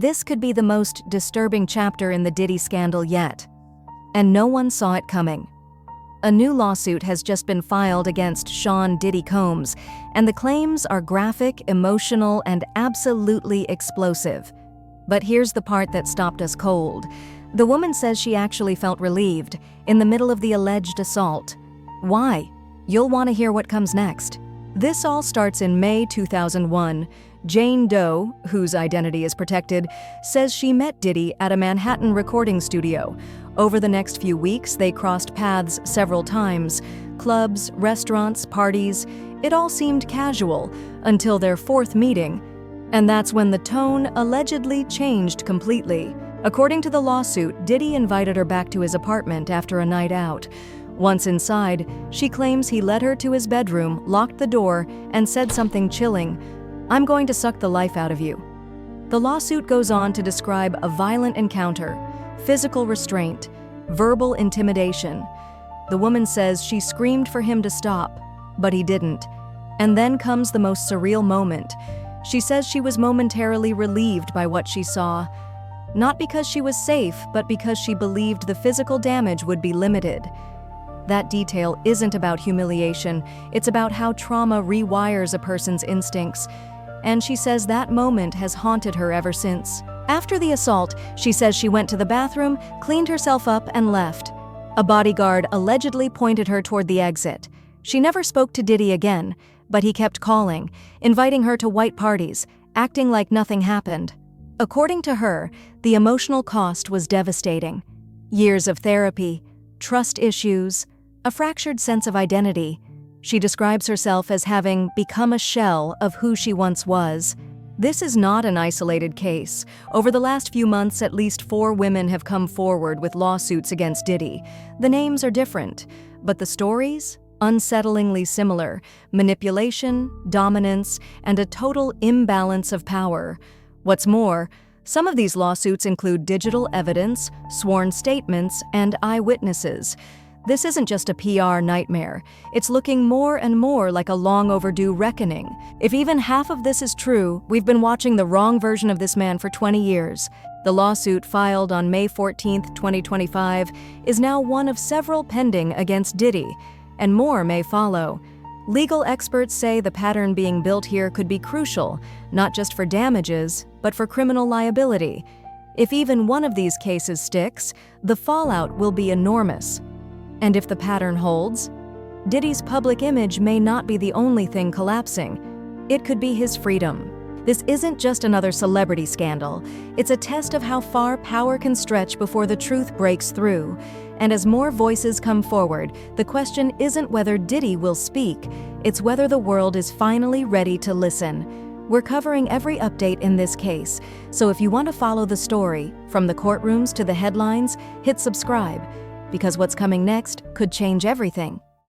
This could be the most disturbing chapter in the Diddy scandal yet. And no one saw it coming. A new lawsuit has just been filed against Sean Diddy Combs, and the claims are graphic, emotional, and absolutely explosive. But here's the part that stopped us cold. The woman says she actually felt relieved in the middle of the alleged assault. Why? You'll want to hear what comes next. This all starts in May 2001. Jane Doe, whose identity is protected, says she met Diddy at a Manhattan recording studio. Over the next few weeks, they crossed paths several times. Clubs, restaurants, parties, it all seemed casual until their fourth meeting. And that's when the tone allegedly changed completely. According to the lawsuit, Diddy invited her back to his apartment after a night out. Once inside, she claims he led her to his bedroom, locked the door, and said something chilling: "I'm going to suck the life out of you." The lawsuit goes on to describe a violent encounter, physical restraint, verbal intimidation. The woman says she screamed for him to stop, but he didn't. And then comes the most surreal moment. She says she was momentarily relieved by what she saw. Not because she was safe, but because she believed the physical damage would be limited. That detail isn't about humiliation, it's about how trauma rewires a person's instincts. And she says that moment has haunted her ever since. After the assault, she says she went to the bathroom, cleaned herself up, and left. A bodyguard allegedly pointed her toward the exit. She never spoke to Diddy again, but he kept calling, inviting her to white parties, acting like nothing happened. According to her, the emotional cost was devastating. Years of therapy, trust issues, a fractured sense of identity. She describes herself as having become a shell of who she once was. This is not an isolated case. Over the last few months, at least 4 women have come forward with lawsuits against Diddy. The names are different, but the stories? Unsettlingly similar: manipulation, dominance, and a total imbalance of power. What's more, some of these lawsuits include digital evidence, sworn statements, and eyewitnesses. This isn't just a PR nightmare. It's looking more and more like a long overdue reckoning. If even half of this is true, we've been watching the wrong version of this man for 20 years. The lawsuit, filed on May 14, 2025, is now one of several pending against Diddy, and more may follow. Legal experts say the pattern being built here could be crucial, not just for damages, but for criminal liability. If even one of these cases sticks, the fallout will be enormous. And if the pattern holds, Diddy's public image may not be the only thing collapsing. It could be his freedom. This isn't just another celebrity scandal. It's a test of how far power can stretch before the truth breaks through. And as more voices come forward, the question isn't whether Diddy will speak, it's whether the world is finally ready to listen. We're covering every update in this case, so if you want to follow the story, from the courtrooms to the headlines, hit subscribe, because what's coming next could change everything.